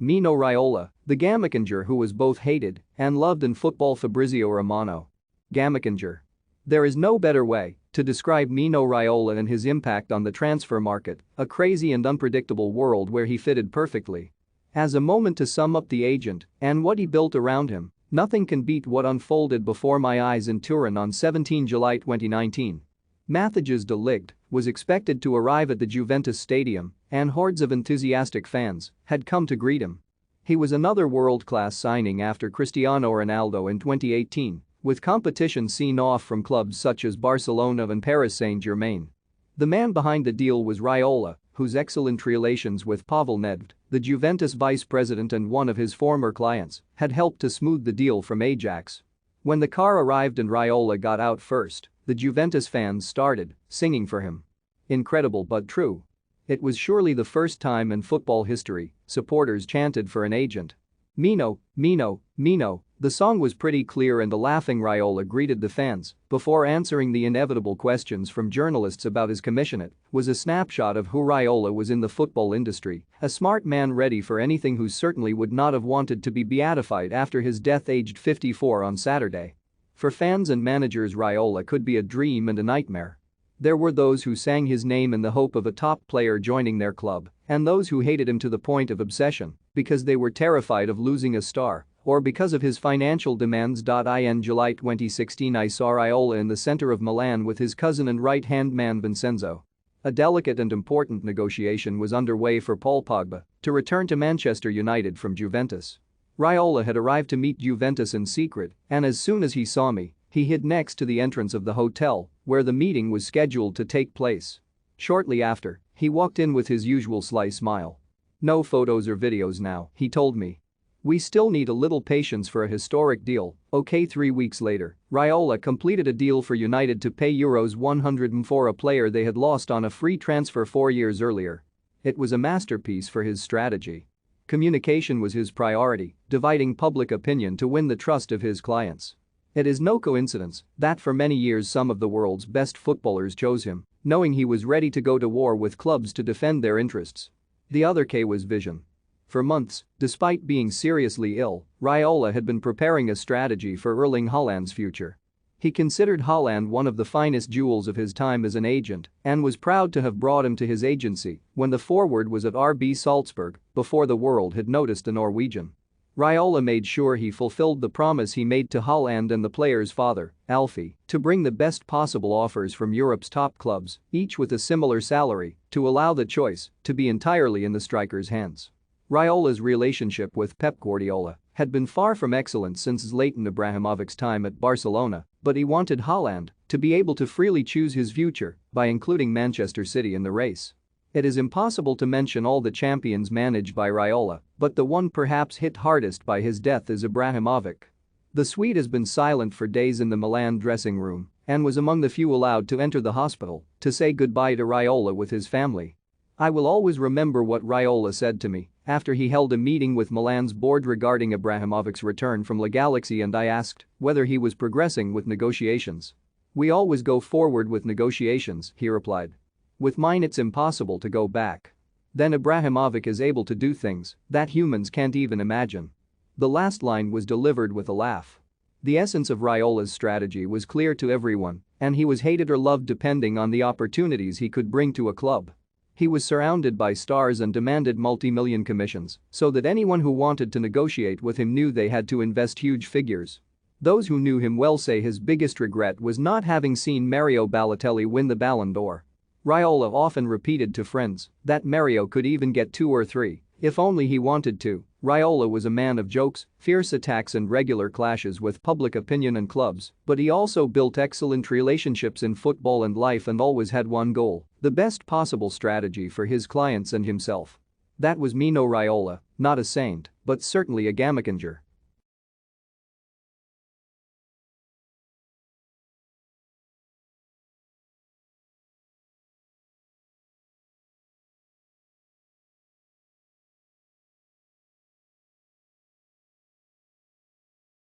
Mino Raiola, the gamechanger who was both hated and loved in football. Fabrizio Romano. Gamechanger. There is no better way to describe Mino Raiola and his impact on the transfer market, a crazy and unpredictable world where he fitted perfectly. As a moment to sum up the agent and what he built around him, nothing can beat what unfolded before my eyes in Turin on 17 July 2019. Matthijs de Ligt was expected to arrive at the Juventus stadium, and hordes of enthusiastic fans had come to greet him. He was another world-class signing after Cristiano Ronaldo in 2018, with competition seen off from clubs such as Barcelona and Paris Saint-Germain. The man behind the deal was Raiola, whose excellent relations with Pavel Nedved, the Juventus vice president and one of his former clients, had helped to smooth the deal from Ajax. When the car arrived and Raiola got out first, the Juventus fans started singing for him. Incredible but true. It was surely the first time in football history supporters chanted for an agent. Mino, Mino, Mino. The song was pretty clear and the laughing Raiola greeted the fans before answering the inevitable questions from journalists about his commission. It was a snapshot of who Raiola was in the football industry, a smart man ready for anything who certainly would not have wanted to be beatified after his death aged 54 on Saturday. For fans and managers, Raiola could be a dream and a nightmare. There were those who sang his name in the hope of a top player joining their club, and those who hated him to the point of obsession because they were terrified of losing a star or because of his financial demands. In July 2016, I saw Raiola in the center of Milan with his cousin and right-hand man Vincenzo. A delicate and important negotiation was underway for Paul Pogba to return to Manchester United from Juventus. Raiola had arrived to meet Juventus in secret, and as soon as he saw me, he hid next to the entrance of the hotel where the meeting was scheduled to take place. Shortly after, he walked in with his usual sly smile. "No photos or videos now," he told me. "We still need a little patience for a historic deal." Okay, 3 weeks later, Raiola completed a deal for United to pay euros 100 for a player they had lost on a free transfer 4 years earlier. It was a masterpiece for his strategy. Communication was his priority, dividing public opinion to win the trust of his clients. It is no coincidence that for many years some of the world's best footballers chose him, knowing he was ready to go to war with clubs to defend their interests. The other K was vision. For months, despite being seriously ill, Raiola had been preparing a strategy for Erling Haaland's future. He considered Haaland one of the finest jewels of his time as an agent and was proud to have brought him to his agency when the forward was at RB Salzburg before the world had noticed the Norwegian. Raiola made sure he fulfilled the promise he made to Haaland and the player's father, Alfie, to bring the best possible offers from Europe's top clubs, each with a similar salary, to allow the choice to be entirely in the striker's hands. Raiola's relationship with Pep Guardiola had been far from excellent since Zlatan Ibrahimovic's time at Barcelona, but he wanted Haaland to be able to freely choose his future by including Manchester City in the race. It is impossible to mention all the champions managed by Raiola, but the one perhaps hit hardest by his death is Ibrahimovic. The Swede has been silent for days in the Milan dressing room and was among the few allowed to enter the hospital to say goodbye to Raiola with his family. "I will always remember what Raiola said to me after he held a meeting with Milan's board regarding Ibrahimovic's return from La Galaxy, and I asked whether he was progressing with negotiations. 'We always go forward with negotiations,' he replied. 'With mine it's impossible to go back.' Then Ibrahimovic is able to do things that humans can't even imagine." The last line was delivered with a laugh. The essence of Raiola's strategy was clear to everyone, and he was hated or loved depending on the opportunities he could bring to a club. He was surrounded by stars and demanded multi-million commissions so that anyone who wanted to negotiate with him knew they had to invest huge figures. Those who knew him well say his biggest regret was not having seen Mario Balotelli win the Ballon d'Or. Raiola often repeated to friends that Mario could even get 2 or 3 if only he wanted to. Raiola was a man of jokes, fierce attacks and regular clashes with public opinion and clubs, but he also built excellent relationships in football and life and always had one goal: the best possible strategy for his clients and himself. That was Mino Raiola, not a saint, but certainly a gamechanger.